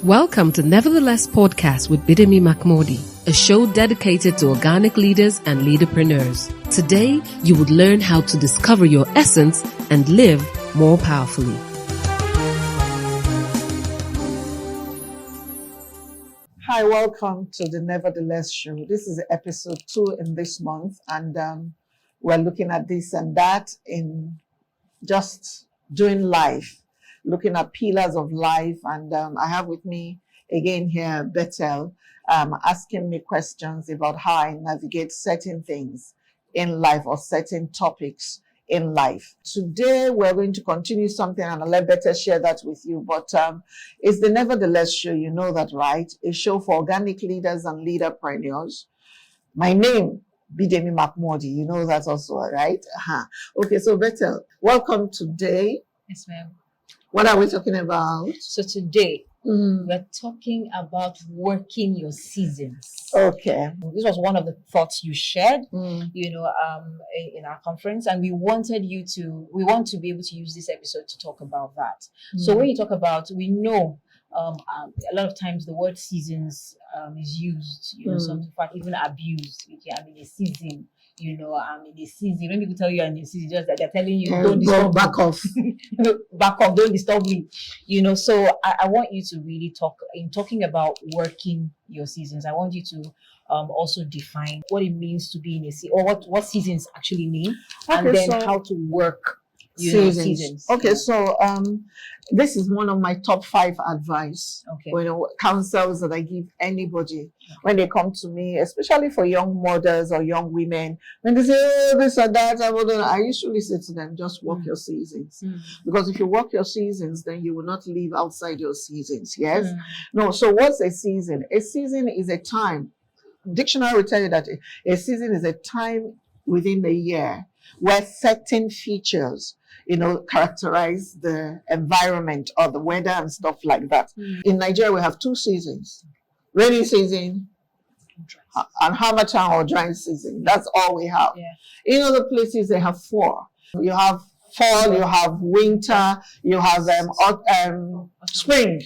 Welcome to Nevertheless Podcast with Bidemi Mark-Mordi, a show dedicated to organic leaders and leaderpreneurs. Today, you would learn how to discover your essence and live more powerfully. Hi, welcome to the Nevertheless show. This is episode 2 in this month, and we're looking at this and that in just doing life. Looking at pillars of life, and I have with me again here Bethel, asking me questions about how I navigate certain things in life or certain topics in life. Today we're going to continue something, and I'll let Bethel share that with you. But it's the Nevertheless show, you know that, right? A show for organic leaders and leaderpreneurs. My name, Bidemi Mark-Mordi, you know that also, right? Okay, so Bethel, welcome today. Yes, ma'am. What are we talking about? So today, we're talking about working your seasons. Okay. This was one of the thoughts you shared, in our conference, and we want to be able to use this episode to talk about that. So when you talk about, we know a lot of times the word seasons is used, some in fact even abused. I'm in a season. I'm in a season. When people tell you I'm in a season, just that they're telling you, don't disturb back me. off. Back off, don't disturb me. So I want you to really talking about working your seasons. I want you to also define what it means to be in a season, or what seasons actually mean, and then how to work seasons. Okay, so this is one of my top 5 advice. Okay. Counsels that I give anybody when they come to me, especially for young mothers or young women. When they say, oh, this or that, I usually say to them, just work your seasons. Because if you work your seasons, then you will not live outside your seasons. Yes? No, so what's a season? A season is a time. Dictionary will tell you that a season is a time within the year where certain features characterize the environment or the weather and stuff like that. In Nigeria, we have 2 seasons. Rainy season and harmattan or dry season. That's all we have. Yeah. In other places, they have 4. You have fall, you have winter, you have spring,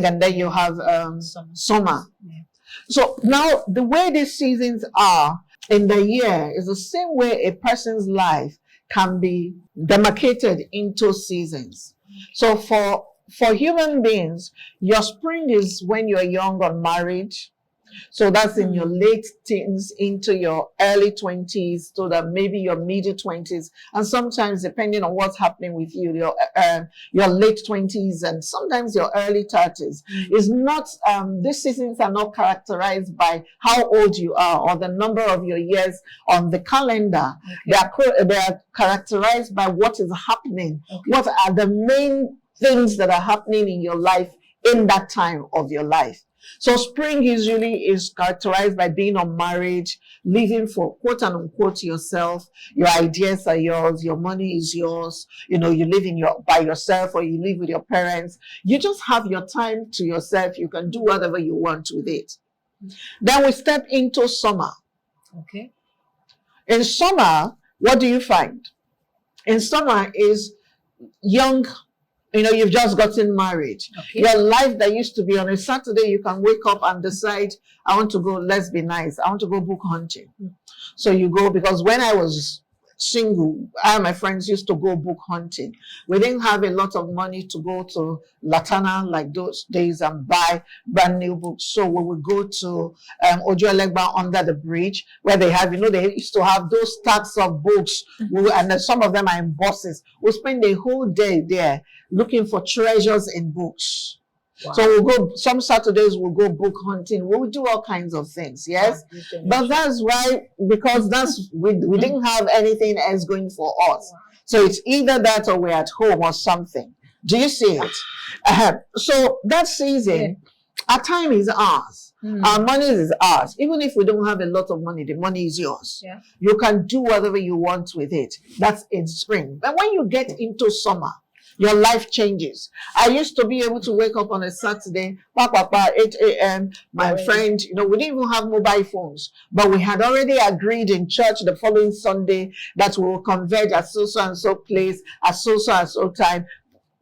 and then you have summer. Yeah. So now, the way these seasons are in the year is the same way a person's life can be demarcated into seasons. So for human beings, your spring is when you're young or married. So that's in your late teens into your early 20s, so that maybe your middle 20s, and sometimes depending on what's happening with you, your late 20s and sometimes your early 30s. Is not these seasons are not characterized by how old you are or the number of your years on the calendar. Okay. They are characterized by what is happening. Okay. What are the main things that are happening in your life in that time of your life? So spring usually is characterized by being unmarried, living for quote and unquote yourself. Your ideas are yours. Your money is yours. You live by yourself, or you live with your parents. You just have your time to yourself. You can do whatever you want with it. Then we step into summer. Okay. In summer, what do you find? In summer is young. You've just gotten married. Okay. Your life that used to be on a Saturday, you can wake up and decide, I want to go, let's be nice, I want to go book hunting. So you go, because when I was single, I and my friends used to go book hunting. We didn't have a lot of money to go to Latana like those days and buy brand new books. So we would go to Ojuelegba under the bridge, where they used to have those stacks of books, and then some of them are in buses. We spend a whole day there looking for treasures in books. Wow. So we'll go, some Saturdays we'll go book hunting. We'll do all kinds of things, yes? But that's why, because we didn't have anything else going for us. Wow. So it's either that or we're at home or something. Do you see it? So that season, our time is ours. Our money is ours. Even if we don't have a lot of money, the money is yours. Yeah. You can do whatever you want with it. That's in spring. But when you get into summer, your life changes. I used to be able to wake up on a Saturday, 8 a.m. My friend, we didn't even have mobile phones, but we had already agreed in church the following Sunday that we will converge at so and so place, at so time.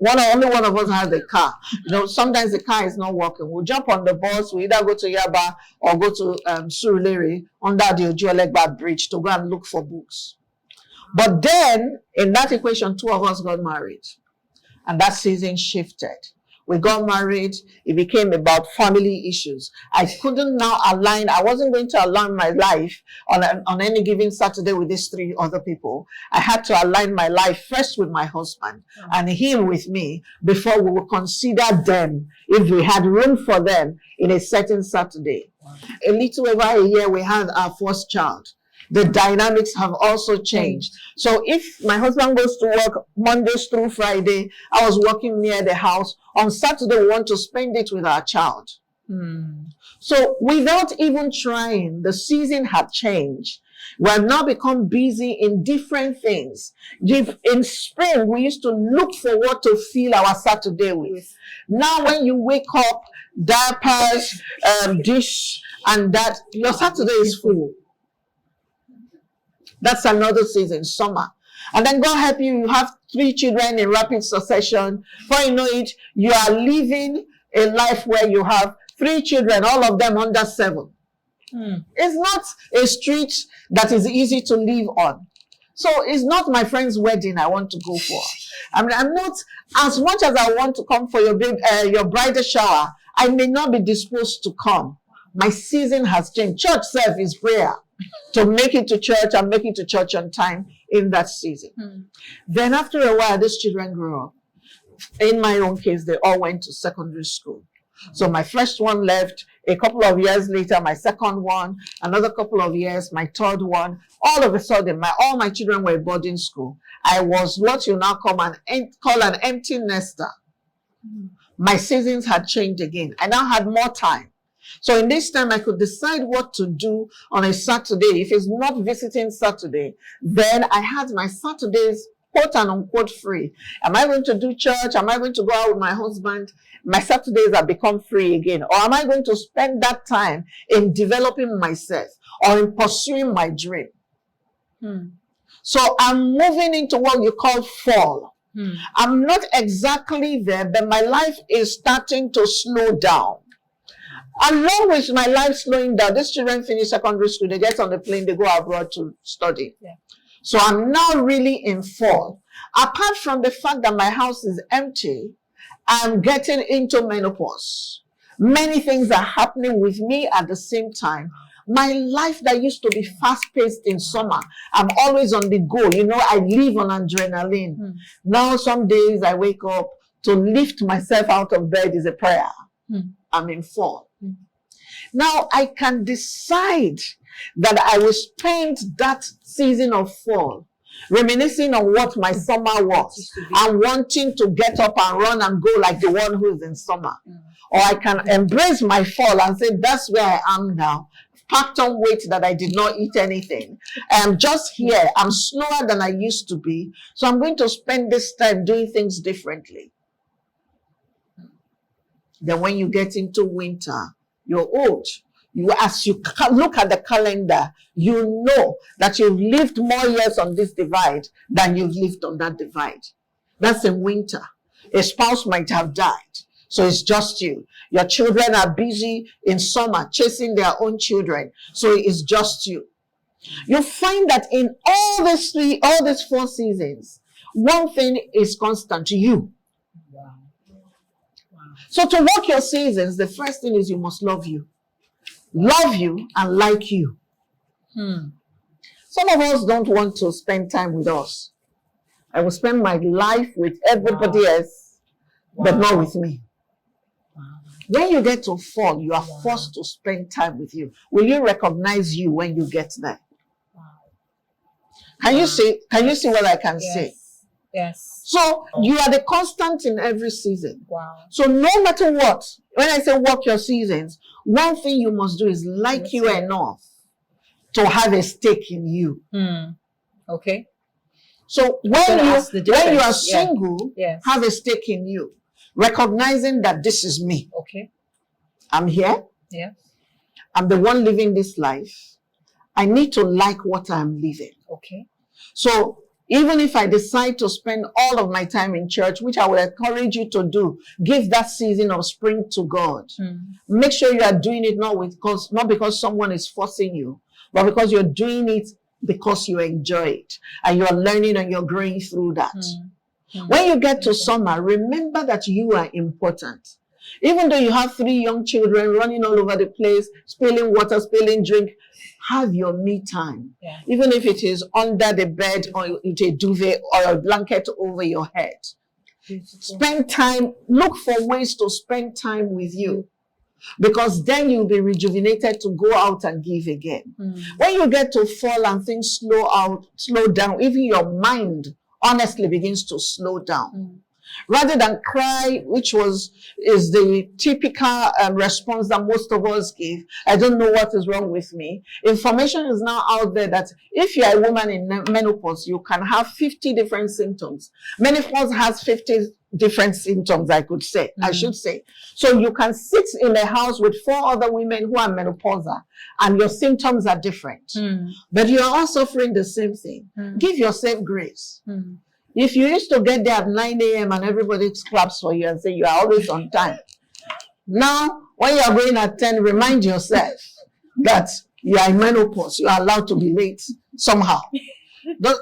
Only one of us has a car. Sometimes the car is not working. We'll jump on the bus. We either go to Yaba or go to Surulere under the Ojuelegba Bridge to go and look for books. But then, in that equation, 2 of us got married. And that season shifted. We got married. It became about family issues. I couldn't now align. I wasn't going to align my life on any given Saturday with these 3 other people. I had to align my life first with my husband and him with me before we would consider them, if we had room for them in a certain Saturday. A little over a year, we had our first child. The dynamics have also changed. So if my husband goes to work Mondays through Friday, I was working near the house. On Saturday, we want to spend it with our child. So without even trying, the season had changed. We have now become busy in different things. In spring, we used to look for what to fill our Saturday with. Now, when you wake up, diapers, dish, and that, your Saturday is full. That's another season, summer. And then God help you, you have 3 children in rapid succession. Before you know it, you are living a life where you have 3 children, all of them under 7. It's not a street that is easy to live on. So it's not my friend's wedding I want to go for. I'm not, as much as I want to come for your bridal shower, I may not be disposed to come. My season has changed. Church self is prayer. To make it to church and make it to church on time in that season. Then after a while, these children grew up. In my own case, they all went to secondary school. So my first one left. A couple of years later, my second one. Another couple of years, my third one. All of a sudden, all my children were boarding school. I was what you now call an empty nester. My seasons had changed again. I now had more time. So in this time, I could decide what to do on a Saturday. If it's not visiting Saturday, then I had my Saturdays, quote and unquote, free. Am I going to do church? Am I going to go out with my husband? My Saturdays have become free again. Or am I going to spend that time in developing myself or in pursuing my dream? So I'm moving into what you call fall. I'm not exactly there, but my life is starting to slow down. Along with my life slowing down, these children finish secondary school, they get on the plane, they go abroad to study. So I'm now really in fall. Apart from the fact that my house is empty, I'm getting into menopause. Many things are happening with me at the same time. My life that used to be fast-paced in summer, I'm always on the go. I live on adrenaline. Now some days I wake up, to lift myself out of bed is a prayer. I'm in fall. Now I can decide that I will spend that season of fall reminiscing on what my summer was and wanting to get up and run and go like the one who's in summer. Or I can embrace my fall and say, that's where I am now. Packed on weight that I did not eat anything. I'm just here. I'm slower than I used to be. So I'm going to spend this time doing things differently. Then when you get into winter, you're old. As you look at the calendar, you know that you've lived more years on this divide than you've lived on that divide. That's in winter. A spouse might have died, so it's just you. Your children are busy in summer chasing their own children, so it's just you. You find that in all these 4 seasons, one thing is constant: you. So to work your seasons, the first thing is you must love you. Love you and like you. Some of us don't want to spend time with us. I will spend my life with everybody else, but not with me. When you get to fall, you are forced to spend time with you. Will you recognize you when you get there? Can you see what I can say? Yes. So you are the constant in every season. So no matter what, when I say work your seasons, one thing you must do is like you enough to have a stake in you. Okay. So when you are single, have a stake in you, recognizing that this is me. Okay. I'm here. Yeah. I'm the one living this life. I need to like what I'm living. Okay. So Even if I decide to spend all of my time in church, which I will encourage you to do, give that season of spring to God. Make sure you are doing it not because someone is forcing you, but because you're doing it because you enjoy it and you're learning and you're growing through that. When you get to summer, remember that you are important. Even though you have 3 young children running all over the place, spilling water, spilling drink, have your me time. Even if it is under the bed or with a duvet or a blanket over your head. Spend time, look for ways to spend time with you. Because then you'll be rejuvenated to go out and give again. When you get to fall and things slow down, even your mind honestly begins to slow down. Rather than cry, which is the typical response that most of us give, I don't know what is wrong with me. Information is now out there that if you're a woman in menopause, you can have 50 different symptoms. Menopause has 50 different symptoms, I should say. So you can sit in a house with 4 other women who are menopausal, and your symptoms are different. But you're all suffering the same thing. Give yourself grace. If you used to get there at 9 a.m. and everybody claps for you and say you are always on time, now when you are going at 10, remind yourself that you are in menopause. You are allowed to be late somehow.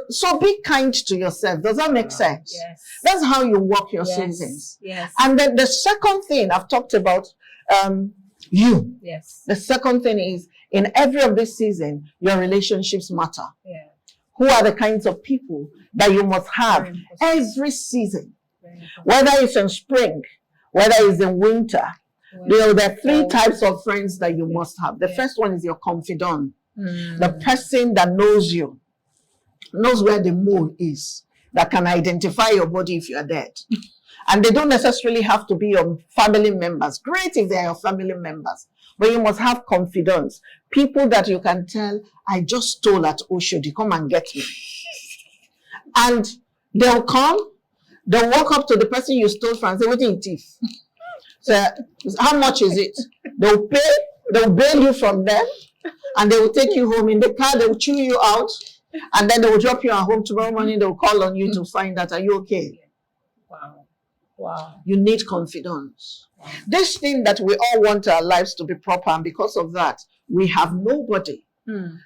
So be kind to yourself. Does that make sense? Yes. That's how you walk your seasons. Yes. And then the second thing I've talked about, you. Yes. The second thing is, in every of this season, your relationships matter. Yeah. Who are the kinds of people that you must have every season? Whether it's in spring, whether it's in winter. There are 3 types of friends that you must have. The first one is your confidant. The person that knows you, knows where the mole is, that can identify your body if you are dead. And they don't necessarily have to be your family members. Great if they are your family members. But you must have confidants. People that you can tell, I just stole at Oshodi, come and get me. And they'll come, they'll walk up to the person you stole from and say, what do you thief? So, how much is it? They'll pay, they'll bail you from them, and they will take you home. In the car, they will chew you out, and then they will drop you at home. Tomorrow morning, they'll call on you to find out, are you okay? Wow. You need confidence. This thing that we all want our lives to be proper, and because of that, we have nobody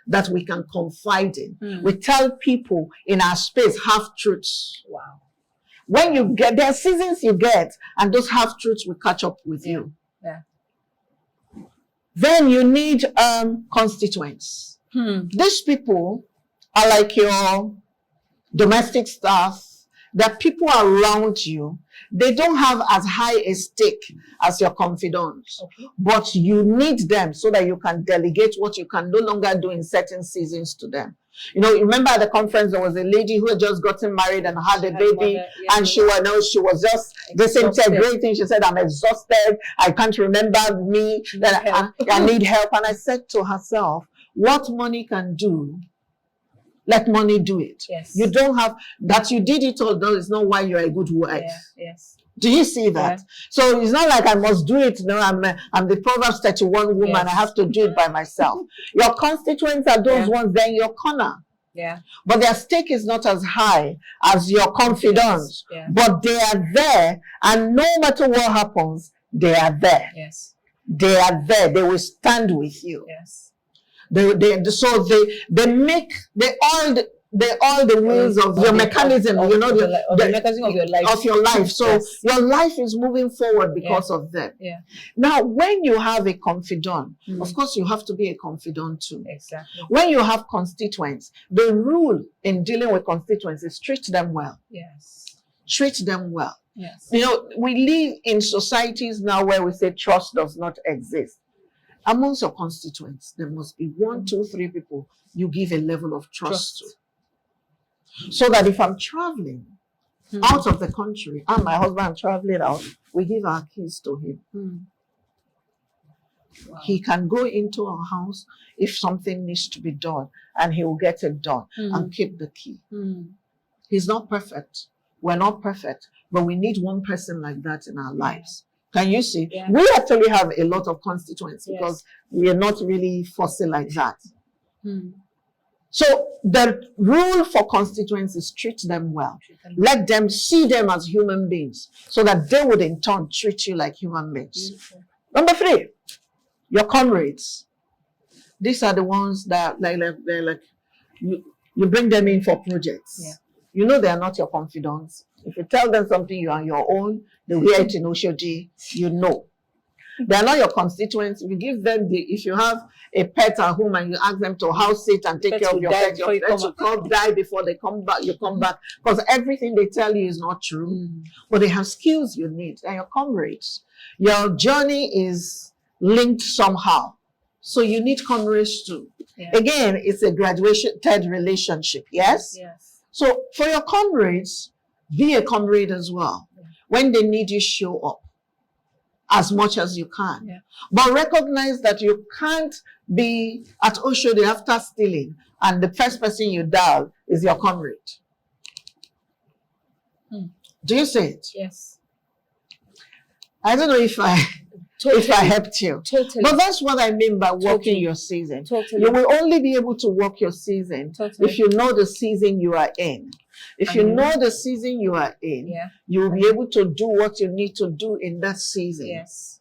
that we can confide in. We tell people in our space half-truths. Wow. When you get, there are seasons you get, and those half-truths will catch up with you. Yeah. Then you need constituents. These people are like your domestic staff. That people around you, they don't have as high a stake as your confidants. But you need them so that you can delegate what you can no longer do in certain seasons to them. You know, remember at the conference, there was a lady who had just gotten married and had a baby, and she was just the same great thing. She said, I'm exhausted. I can't remember me. That I need help. And I said to herself, what money can do, let money do it. Yes. You don't have that. You did it all. Though, it's not why you're a good wife. Yes. Do you see that? Yeah. So it's not like I must do it. No, I'm the Proverbs 31 woman. Yes. I have to do it by myself. Your constituents are those ones there in your corner. Yeah. But their stake is not as high as your confidants. Yeah. But they are there, and no matter what happens, they are there. Yes. They are there. They will stand with you. Yes. They all the wheels of your mechanism, the mechanism of your life. So your life is moving forward because of them. Yeah. Now, when you have a confidant, of course, you have to be a confidant too. Exactly. When you have constituents, the rule in dealing with constituents is treat them well. Yes. Treat them well. Yes. You know, we live in societies now where we say trust does not exist. Amongst your constituents, there must be 1, 2, 3 people you give a level of trust to. So that if I'm traveling out of the country and my husband traveling out, we give our keys to him. Wow. He can go into our house if something needs to be done, and he will get it done and keep the key. He's not perfect. We're not perfect, but we need one person like that in our lives. Can you see? Yeah. We actually have a lot of constituents because we are not really fussy like that. So the rule for constituents is treat them well. Let them see them as human beings so that they would in turn treat you like human beings. Beautiful. Number 3, your comrades. These are the ones that they're like you bring them in for projects. Yeah. You know they are not your confidants. If you tell them something you are on your own, they will hear it in Oshoji, you know. They are not your constituents. If you give them if you have a pet at home and you ask them to house it and take care of your pet will come die before they come back. You come back because everything they tell you is not true. But they have skills you need. They're your comrades. Your journey is linked somehow, so you need comrades too. Yeah. Again, it's a graduated relationship. Yes. Yes. So for your comrades, be a comrade as well. Yeah. When they need you, show up as much as you can. Yeah. But recognize that you can't be at Oshodi after stealing and the first person you dial is your comrade. Do you see it? Yes. I don't know if I helped you. Totally. But that's what I mean by walking your season. Totally. You will only be able to walk your season if you know the season you are in. If you know the season you are in, you will be able to do what you need to do in that season. Yes.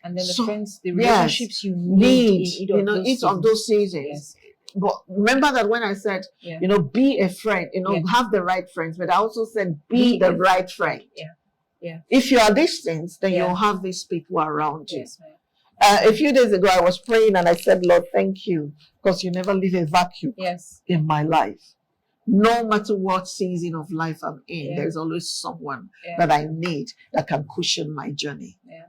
And then the friends, the relationships you need in each of those seasons. Yes. But remember that when I said, be a friend, have the right friends, but I also said be the right friend. Yeah. Yeah. If you are distant, then you'll have these people around you. Yes, a few days ago, I was praying and I said, Lord, thank you, because you never leave a vacuum in my life. No matter what season of life I'm in, there's always someone that I need that can cushion my journey. Yeah.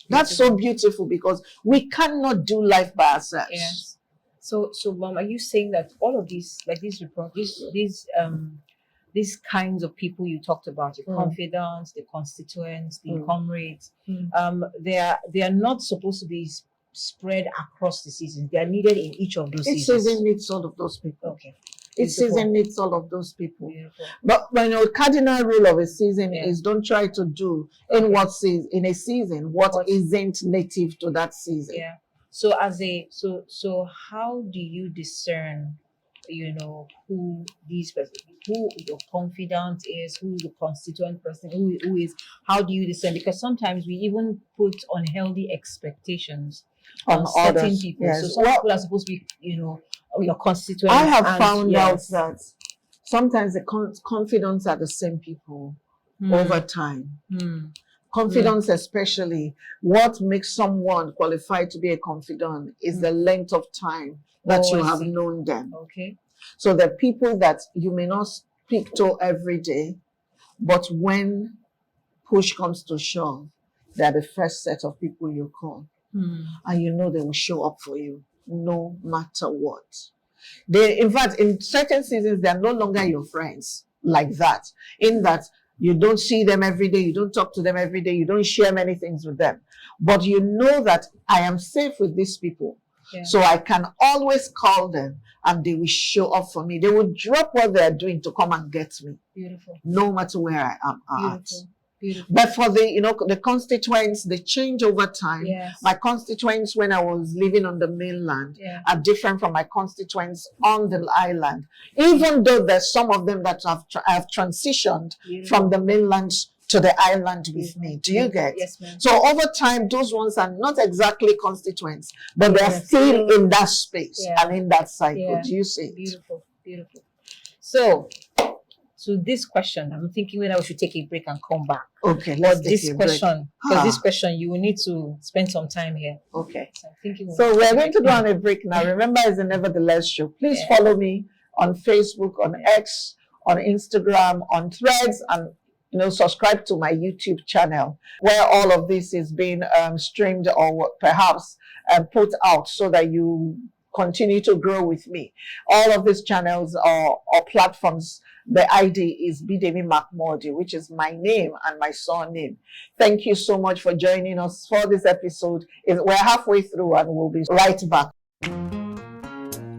That's so beautiful because we cannot do life by ourselves. Yes. So, Mom, are you saying that all of these, like these kinds of people you talked about, the confidants, the constituents, the comrades, they are not supposed to be spread across the seasons. They are needed in each of those seasons. Each season needs all of those people. Okay. Each season needs all of those people. Beautiful. But cardinal rule of a season is don't try to do in a season what isn't native to that season. Yeah. So so how do you discern, who these person, who your confidant is, who the constituent person, who is, how do you discern? Because sometimes we even put unhealthy expectations on certain people. Yes. So some people are supposed to be, your constituents. I have found out that sometimes the confidants are the same people over time. Confidence, especially, what makes someone qualified to be a confidant is the length of time that you have known them. Okay. So the people that you may not speak to every day, but when push comes to shove, they're the first set of people you call. And you know they will show up for you no matter what. In fact, in certain seasons, they're no longer your friends like that. In that, you don't see them every day, you don't talk to them every day, you don't share many things with them. But you know that I am safe with these people. Yeah. So I can always call them and they will show up for me. They will drop what they're doing to come and get me. Beautiful. No matter where I am at. Beautiful. But for the constituents, they change over time. Yes. My constituents when I was living on the mainland are different from my constituents on the island. Even though there's some of them that have transitioned from the mainland to the island with me. Do you get? Yes, ma'am. So over time, those ones are not exactly constituents, but they're still in that space and in that cycle. Yeah. Do you see? Beautiful, beautiful. So this question, I'm thinking whether we should take a break and come back. Okay, let's take this a question, break. Because this question, you will need to spend some time here. Okay. So I'm thinking. So we're going to go on a break now. Remember, it's a Nevertheless show. Please follow me on Facebook, on X, on Instagram, on Threads, and subscribe to my YouTube channel where all of this is being streamed or perhaps put out so that you continue to grow with me. All of these channels or platforms, the ID is Bidemi Mark-Mordi, which is my name and my surname. Thank you so much for joining us for this episode. We're halfway through and we'll be right back.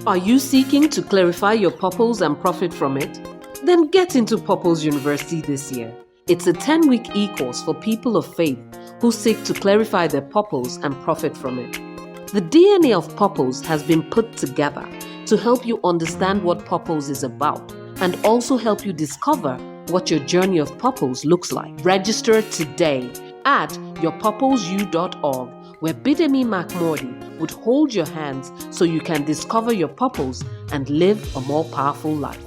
Are you seeking to clarify your purpose and profit from it? Then get into Purpose University this year. It's a 10-week e-course for people of faith who seek to clarify their purpose and profit from it. The DNA of purpose has been put together to to help you understand what purpose is about and also help you discover what your journey of purpose looks like. Register today at yourpurposeyou.org, where Bidemi Mark-Mordi would hold your hands so you can discover your purpose and live a more powerful life.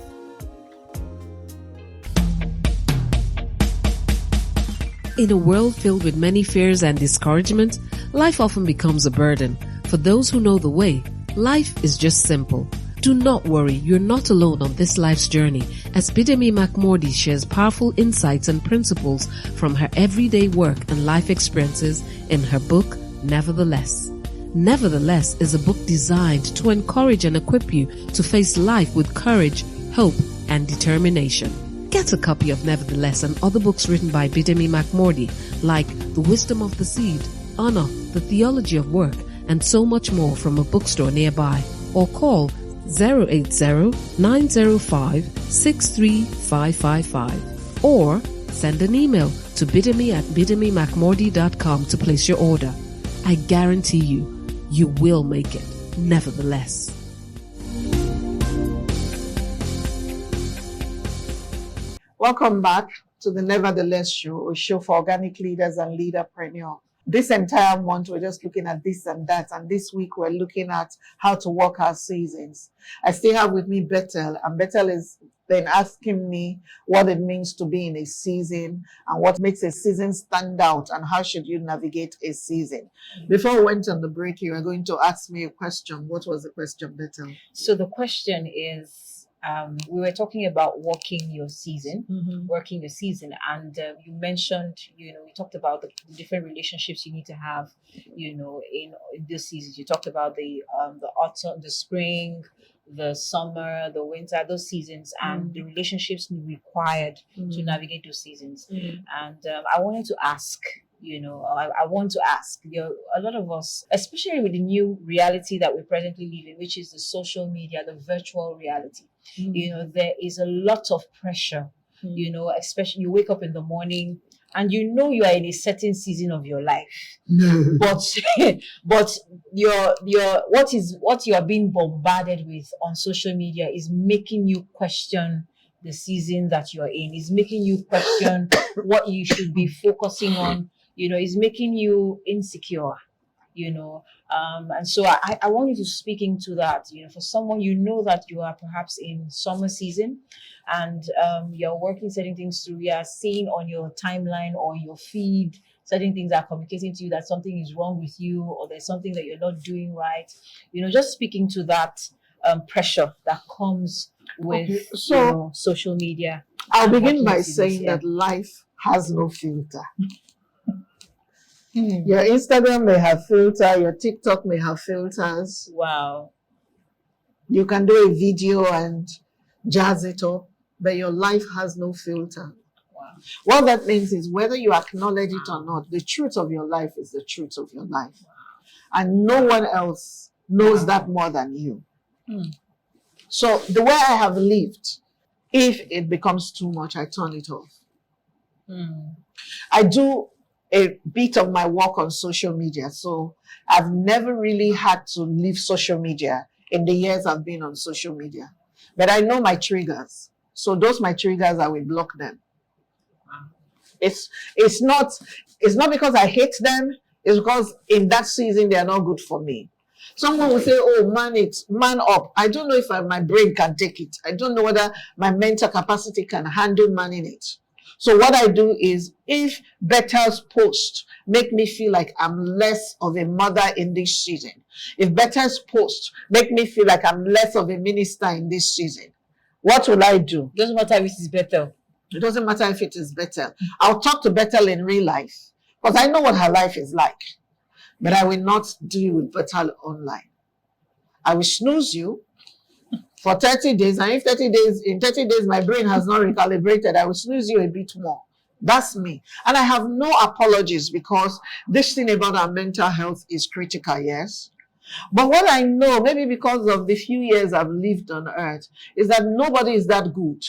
In a world filled with many fears and discouragement, life often becomes a burden. For those who know the way, life is just simple. Do not worry, you're not alone on this life's journey, as Bidemi Mark-Mordi shares powerful insights and principles from her everyday work and life experiences in her book, Nevertheless. Nevertheless is a book designed to encourage and equip you to face life with courage, hope, and determination. Get a copy of Nevertheless and other books written by Bidemi Mark-Mordi, like The Wisdom of the Seed, Honor, The Theology of Work, and so much more from a bookstore nearby, or call 080-905-63555 or send an email to bidemi@bidemimarkmordi.com to place your order. I guarantee you will make it. Nevertheless. Welcome back to the Nevertheless Show, a show for organic leaders and leaderpreneurs. This entire month, we're just looking at this and that. And this week, we're looking at how to work our seasons. I still have with me Bethel, and Bethel is then asking me what it means to be in a season and what makes a season stand out and how should you navigate a season. Before we went on the break, you were going to ask me a question. What was the question, Bethel? So the question is, we were talking about working your season, and you mentioned, we talked about the different relationships you need to have, in this season. You talked about the autumn, the spring, the summer, the winter, those seasons, and the relationships required to navigate those seasons. And I wanted to ask, I want to ask, a lot of us, especially with the new reality that we presently live in, which is the social media, the virtual reality, there is a lot of pressure, especially you wake up in the morning and you are in a certain season of your life, but what you are being bombarded with on social media is making you question the season that you're in, is making you question what you should be focusing on, is making you insecure, and so I want you to speak into that, for someone, that you are perhaps in summer season and you're working certain things through, you are seeing on your timeline or your feed, certain things are communicating to you that something is wrong with you or there's something that you're not doing right, just speaking to that pressure that comes with social media. I'll begin by saying that life has no filter. Your Instagram may have filter, your TikTok may have filters. Wow. You can do a video and jazz it up, but your life has no filter. Wow. What that means is whether you acknowledge it or not, the truth of your life is the truth of your life. And no one else knows that more than you. So the way I have lived, if it becomes too much, I turn it off. I do a bit of my work on social media. So I've never really had to leave social media in the years I've been on social media. But I know my triggers. So those my triggers, I will block them. It's not because I hate them. It's because in that season, they are not good for me. Someone will say, oh, man up. I don't know if my brain can take it. I don't know whether my mental capacity can handle manning it. So what I do is, if Bethel's post make me feel like I'm less of a mother in this season, if Bethel's post make me feel like I'm less of a minister in this season, what will I do? It doesn't matter if it is Bethel. It doesn't matter if it is Bethel. I'll talk to Bethel in real life because I know what her life is like. But I will not deal with Bethel online. I will snooze you for 30 days. And if in 30 days, my brain has not recalibrated, I will snooze you a bit more. That's me. And I have no apologies because this thing about our mental health is critical, yes. But what I know, maybe because of the few years I've lived on earth, is that nobody is that good.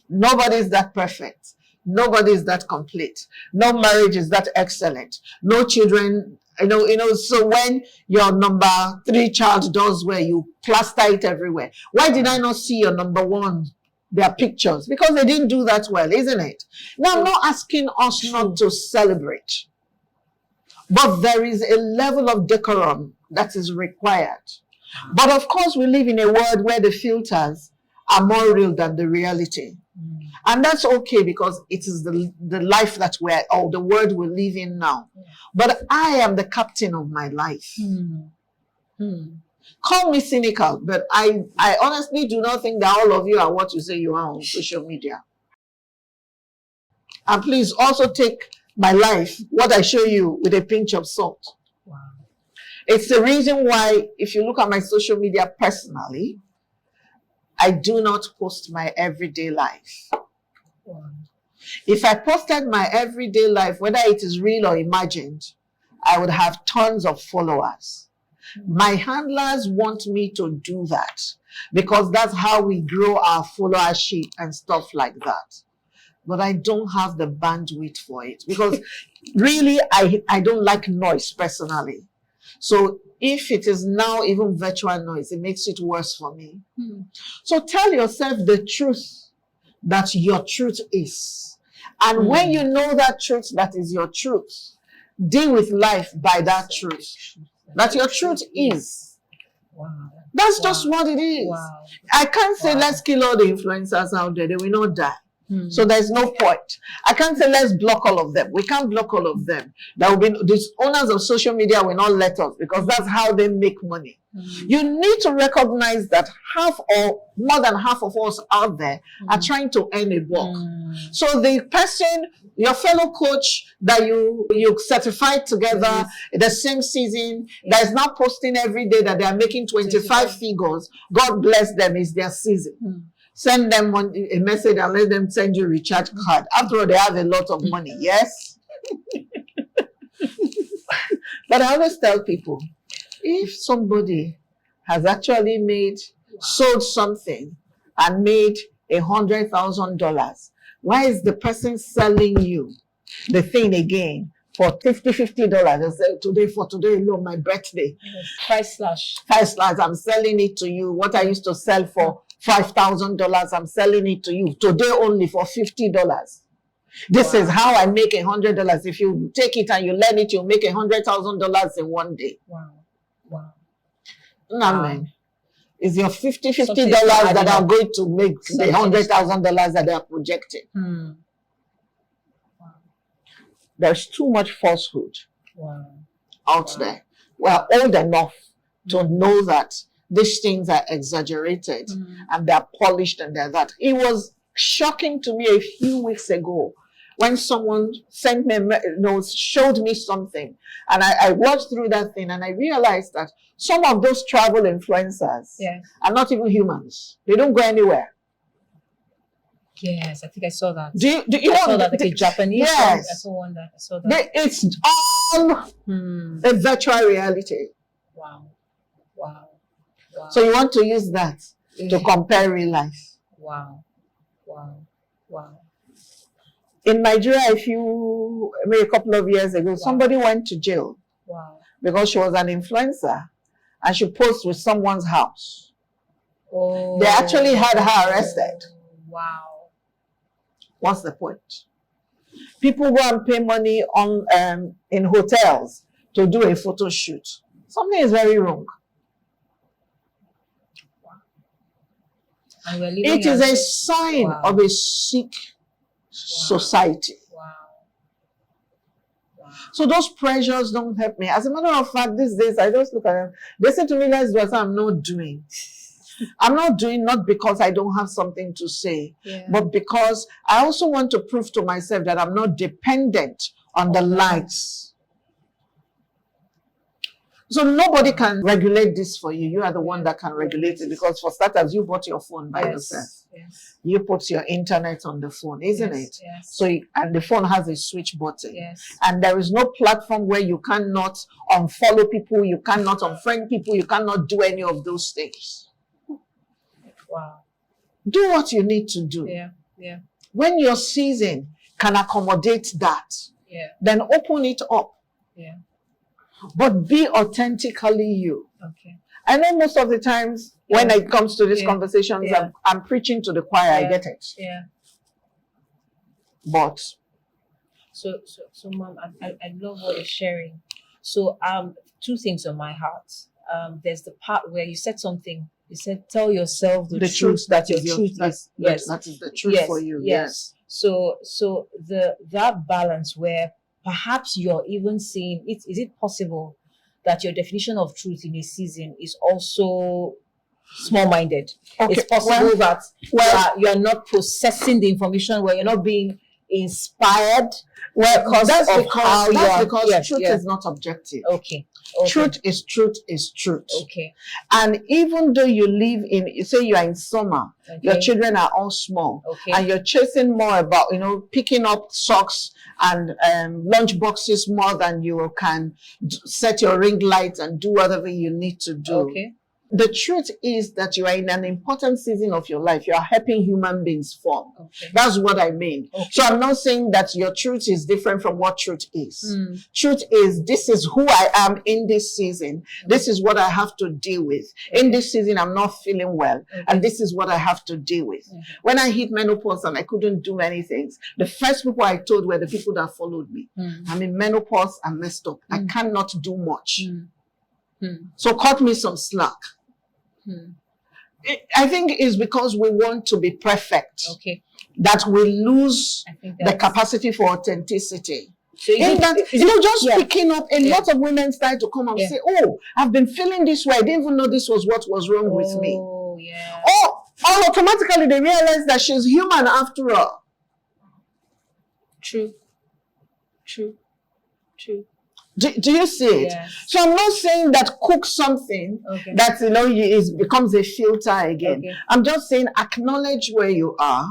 Nobody is that perfect. Nobody is that complete. No marriage is that excellent. No children So when your number 3 child does well, you plaster it everywhere. Why did I not see your number 1? Their pictures? Because they didn't do that well, isn't it? Now, I'm not asking us not to celebrate, but there is a level of decorum that is required. But of course, we live in a world where the filters are more real than the reality. And that's okay, because it is the life that or the world we live in now. But I am the captain of my life. Call me cynical, but I honestly do not think that all of you are what you say you are on social media. And please also take my life, what I show you, with a pinch of salt. Wow. It's the reason why, if you look at my social media personally, I do not post my everyday life. Wow. If I posted my everyday life, whether it is real or imagined, I would have tons of followers. My handlers want me to do that because that's how we grow our followership and stuff like that. But I don't have the bandwidth for it because really I don't like noise personally. So if it is now even virtual noise, it makes it worse for me. So tell yourself the truth that your truth is. And when you know that truth that is your truth, deal with life by that truth. That your truth is. Wow. That's just what it is. Wow. I can't say let's kill all the influencers out there. They will not die. So there's no point. I can't say let's block all of them. We can't block all of them. There will be these owners of social media will not let us because that's how they make money. You need to recognize that half or more than half of us out there are trying to earn a buck. So the person, your fellow coach that you certified together the same season, that is now posting every day that they are making 25 figures, God bless them, it's their season. Send them a message and let them send you a recharge card. After all, they have a lot of money, yes? But I always tell people, if somebody has actually sold something and made $100,000, why is the person selling you the thing again for $50? They say, for today alone, my birthday. Price slash. I'm selling it to you. What I used to sell for $5,000, I'm selling it to you today only for $50. This is how I make $100. If you take it and you learn it, you'll make $100,000 in one day. Wow. Man, it's your $50 that are going to make the $100,000 that they are projecting. There's too much falsehood out there. We're old enough to know that these things are exaggerated and they're polished and they're that. It was shocking to me a few weeks ago when someone sent me, showed me something, and I watched through that thing and I realized that some of those travel influencers are not even humans. They don't go anywhere. Yes, I think I saw that. I saw that, like a Japanese. Yes. I saw that. It's all a virtual reality. Wow. So you want to use that to compare real life. Wow. In Nigeria, a couple of years ago, somebody went to jail because she was an influencer and she posed with someone's house. They actually had her arrested. Wow. What's the point? People go and pay money in hotels to do a photo shoot. Something is very wrong. It is a sign of a sick society. So those pressures don't help me. As a matter of fact, these days, I just look at them. They say to me, let's do what I'm not doing. I'm not doing not because I don't have something to say, but because I also want to prove to myself that I'm not dependent on the likes. So nobody can regulate this for you. You are the one that can regulate it because for starters, you bought your phone by yourself. You put your internet on the phone, isn't it? So, and the phone has a switch button. And there is no platform where you cannot unfollow people, you cannot unfriend people, you cannot do any of those things. Wow. Do what you need to do. When your season can accommodate that, then open it up. but be authentically you. Okay. I know most of the times when it comes to these conversations, I'm preaching to the choir. I get it. Yeah. But so, Mom, I love what you're sharing. So, two things on my heart. There's the part where you said something. You said, "Tell yourself the truth that your truth is." Yes, that is the truth for you. Yes. So that balance where perhaps you're even saying, is it possible that your definition of truth in a season is also small-minded? Okay. It's possible that you're not processing the information, where you're not being inspired. That's because truth is not objective. Okay. Truth is truth is truth. Okay. And even though you live in, say you are in summer, your children are all small, and you're chasing more about, picking up socks and lunch boxes more than you can set your ring lights and do whatever you need to do. Okay. The truth is that you are in an important season of your life. You are helping human beings form. Okay. That's what I mean. Okay. So I'm not saying that your truth is different from what truth is. Truth is, this is who I am in this season. This is what I have to deal with. In this season, I'm not feeling well. And this is what I have to deal with. When I hit menopause and I couldn't do many things, the first people I told were the people that followed me. I'm in menopause, I'm messed up. I cannot do much. So cut me some slack. I think it's because we want to be perfect that we lose the capacity for authenticity. So picking up, a lot of women start to come and say, "Oh, I've been feeling this way. I didn't even know this was what was wrong with me." Or automatically they realize that she's human after all. True. Do you see it? Yes. So I'm not saying that cook something that becomes a filter again. I'm just saying acknowledge where you are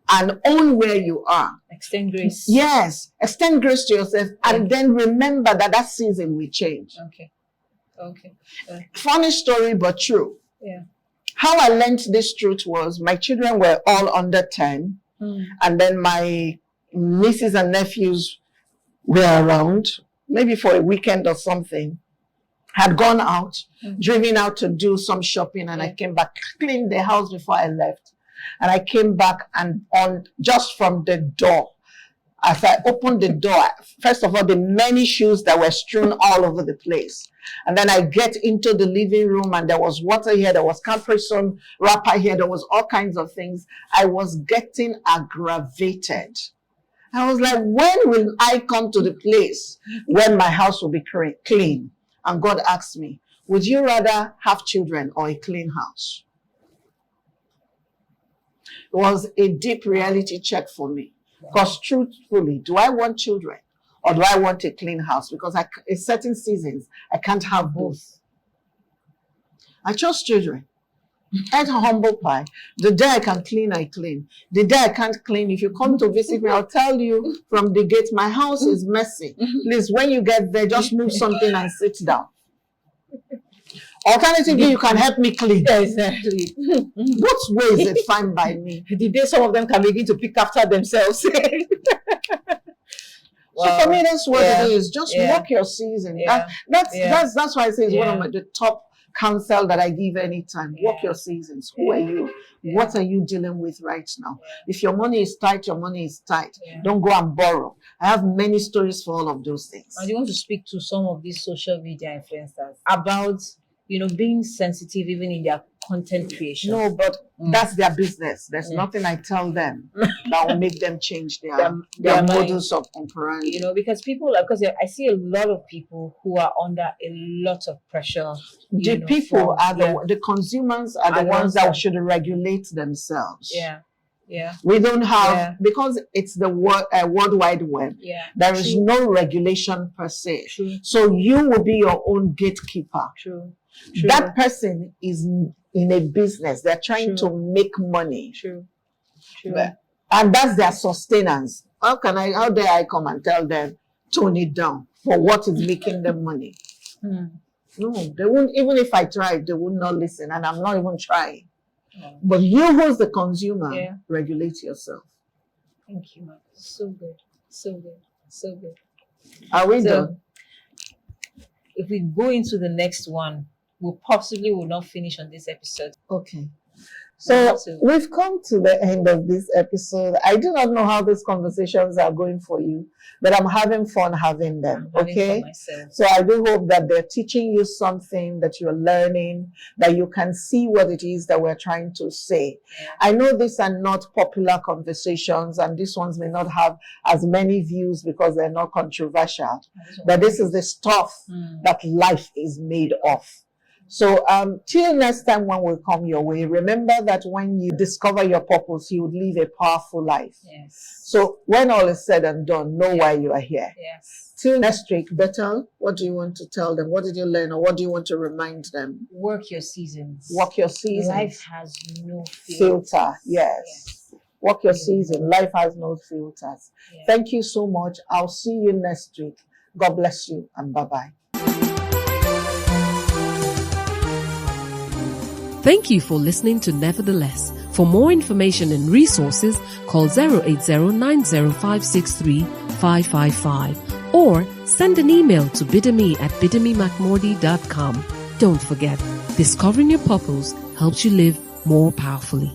and own where you are. Extend grace. Yes, extend grace to yourself, and then remember that season will change. Okay. Funny story, but true. Yeah. How I learned this truth was my children were all under 10, and then my nieces and nephews were around. Maybe for a weekend or something, had gone out, driven out to do some shopping, and I came back, cleaned the house before I left. And I came back, and just from the door, as I opened the door, first of all, the many shoes that were strewn all over the place. And then I get into the living room, and there was water here, there was Capri-Sun wrapper here, there was all kinds of things. I was getting aggravated. I was like, when will I come to the place when my house will be clean? And God asked me, would you rather have children or a clean house? It was a deep reality check for me. Because truthfully, do I want children or do I want a clean house? Because in certain seasons, I can't have both. I chose children. Ate humble pie. The day I can clean, I clean. The day I can't clean, if you come to visit me, I'll tell you from the gate, my house is messy. Please, when you get there, just move something and sit down. Alternatively, you can help me clean. Exactly. What way is it fine by me? The day some of them can begin to pick after themselves. So for me, that's what it is. Just walk your season. That's why I say it's one of the top counsel that I give anytime. Walk your seasons. Who are you? What are you dealing with right now? If your money is tight, your money is tight. Don't go and borrow. I have many stories for all of those things. And you want to speak to some of these social media influencers about, being sensitive even in their content creation. No, but that's their business. There's nothing I tell them that will make them change their modus of operandi. Because I see a lot of people who are under a lot of pressure. The people are the consumers are the ones that should regulate themselves. We don't have, because it's the World Wide Web, there is no regulation per se. So you will be your own gatekeeper. That person is in a business. They're trying to make money. And that's their sustenance. How dare I come and tell them, tone it down for what is making them money? No, they won't. Even if I tried, they would not listen. And I'm not even trying. But you who's the consumer, regulate yourself. Thank you, Mark. So good. So good. So good. Are we done? if we go into the next one, we possibly will not finish on this episode. Okay. So we've come to the end of this episode. I do not know how these conversations are going for you, but I'm having fun having them. Okay. So I do hope that they're teaching you something, that you're learning, that you can see what it is that we're trying to say. Yeah. I know these are not popular conversations, and these ones may not have as many views because they're not controversial, but this is the stuff that life is made of. So till next time when we come your way, remember that when you discover your purpose, you would live a powerful life. Yes. So when all is said and done, know why you are here. Yes. Till next week, Bethel, what do you want to tell them? What did you learn, or what do you want to remind them? Work your seasons. Work your seasons. Life has no filter. Yes. Work your season. Life has no filters. Yeah. Thank you so much. I'll see you next week. God bless you, and bye-bye. Thank you for listening to Nevertheless. For more information and resources, call 080-90563-555 or send an email to bidemi@bidemimark-mordi.com. Don't forget, discovering your purpose helps you live more powerfully.